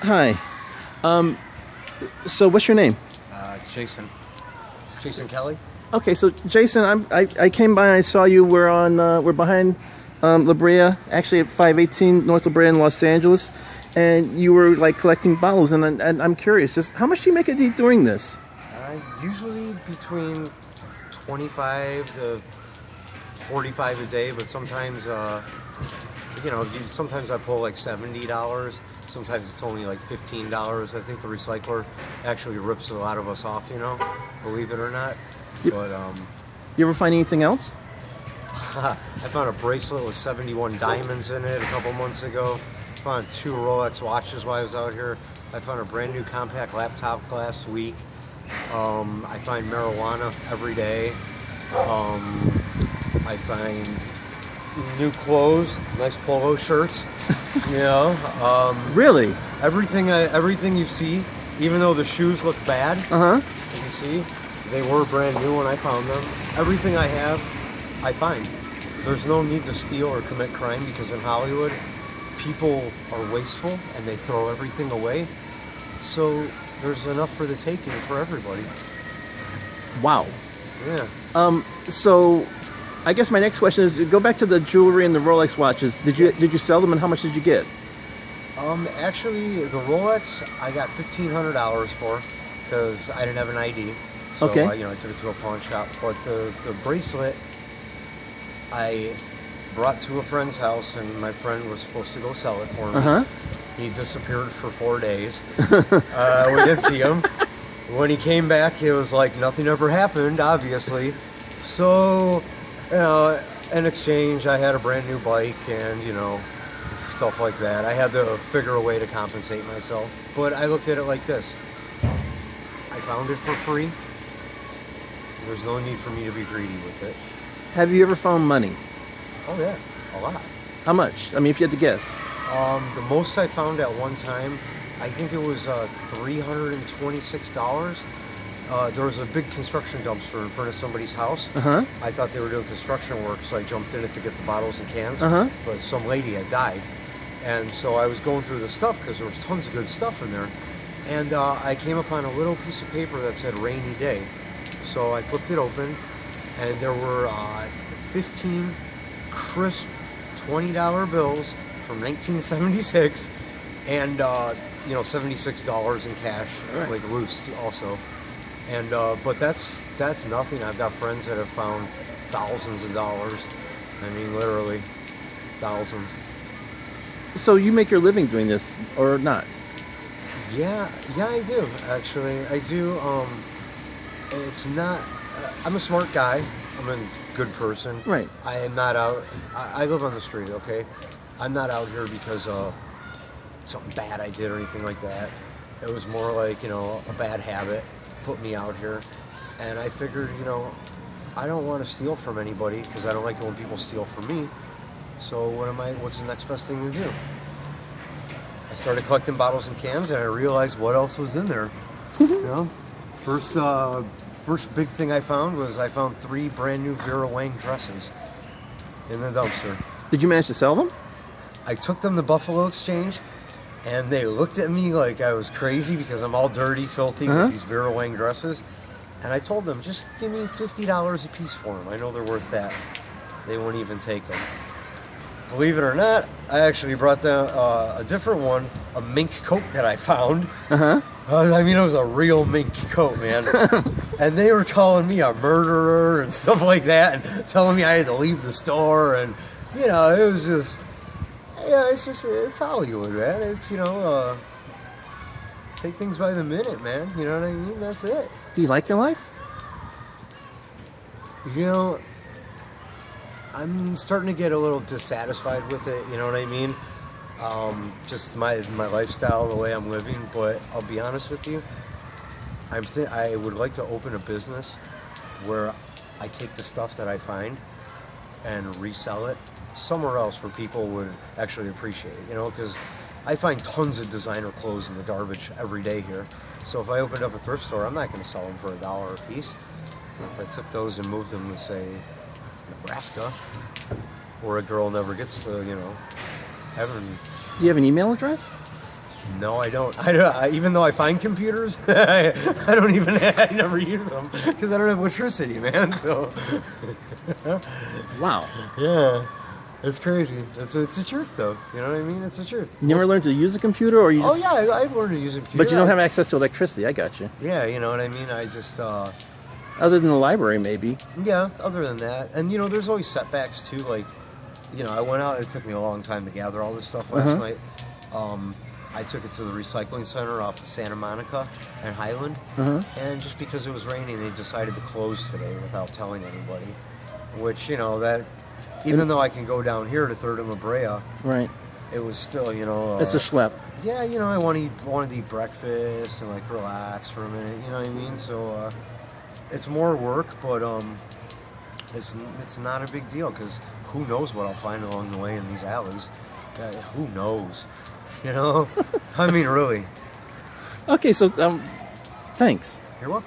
Hi. So what's your name? It's Jason. Jason Kelly. Okay, so Jason, I came by and I saw you. We're behind La Brea, actually at 518 North La Brea in Los Angeles, and you were like collecting bottles. And I'm curious, just how much do you make a day doing this? Usually between 25 to 45 a day, but sometimes, sometimes I pull like $70. Sometimes it's only like $15. I think the recycler actually rips a lot of us off, believe it or not. But You ever find anything else? I found a bracelet with 71 diamonds in it a couple months ago. Found 2 Rolex watches while I was out here. I found a brand new compact laptop last week. I find marijuana every day. I find new clothes, nice polo shirts. Really? Everything you see, even though the shoes look bad. You see, they were brand new when I found them. Everything I have, I find. There's no need to steal or commit crime because in Hollywood, people are wasteful and they throw everything away. So there's enough for the taking for everybody. Wow. Yeah. So I guess my next question is, go back to the jewelry and the Rolex watches. Did you sell them, and how much did you get? Actually, the Rolex I got $1,500 for because I didn't have an ID. So Okay. I took it to a pawn shop. But the bracelet I brought to a friend's house, and my friend was supposed to go sell it for me. He disappeared for 4 days. We didn't see him. When he came back, it was like nothing ever happened, obviously. So, in exchange, I had a brand new bike and, stuff like that. I had to figure a way to compensate myself. But I looked at it like this. I found it for free. There's no need for me to be greedy with it. Have you ever found money? Oh, yeah. A lot. How much? I mean, if you had to guess. The most I found at one time, I think it was $326. There was a big construction dumpster in front of somebody's house. I thought they were doing construction work, so I jumped in it to get the bottles and cans. But some lady had died. And so I was going through the stuff because there was tons of good stuff in there. And I came upon a little piece of paper that said rainy day. So I flipped it open, and there were 15 crisp $20 bills from 1976 and $76 in cash, right, like loose also. And but that's nothing. I've got friends that have found thousands of dollars. I mean, literally thousands. So you make your living doing this, or not? Yeah, I do. Actually, I do. It's not. I'm a smart guy. I'm a good person. Right. I am not out. I live on the street. Okay. I'm not out here because of something bad I did or anything like that. It was more like a bad habit put me out here, and I figured I don't want to steal from anybody because I don't like it when people steal from me. So what's the next best thing to do? I started collecting bottles and cans, and I realized what else was in there. First big thing I found was 3 brand new Vera Wang dresses in the dumpster. Did you manage to sell them? I took them to Buffalo Exchange, and they looked at me like I was crazy because I'm all dirty, filthy with these Vera Wang dresses. And I told them, just give me $50 a piece for them. I know they're worth that. They won't even take them. Believe it or not, I actually brought them a different one, a mink coat that I found. I mean, it was a real mink coat, man. And they were calling me a murderer and stuff like that, and telling me I had to leave the store. And, it was just, it's Hollywood, man. It's, take things by the minute, man. You know what I mean? That's it. Do you like your life? I'm starting to get a little dissatisfied with it, you know what I mean? Just my lifestyle, the way I'm living, but I'll be honest with you, I would like to open a business where I take the stuff that I find and resell it somewhere else where people would actually appreciate it, because I find tons of designer clothes in the garbage every day here. So if I opened up a thrift store, I'm not going to sell them for $1 a piece. If I took those and moved them to, say, Nebraska, where a girl never gets to, heaven. Do you have an email address? No, I don't. Even though I find computers, I never use them because I don't have electricity, man. So, Wow. yeah, it's crazy. It's the truth, though. You know what I mean? It's the truth. You never learned to use a computer, or you just... Oh yeah, I've learned to use a computer. But you don't have access to electricity. I got you. Yeah, you know what I mean. I just, Other than the library, maybe. yeah. Other than that, and there's always setbacks too. Like, I went out. It took me a long time to gather all this stuff last night. I took it to the recycling center off of Santa Monica and Highland, and just because it was raining, they decided to close today without telling anybody. Which, that even though I can go down here to Third and La Brea, Right. it was still, It's a schlep. yeah, I wanted to eat breakfast and like relax for a minute. You know what I mean? So it's more work, but it's not a big deal because who knows what I'll find along the way in these alleys? God, who knows? I mean, really. Okay, so thanks. You're welcome.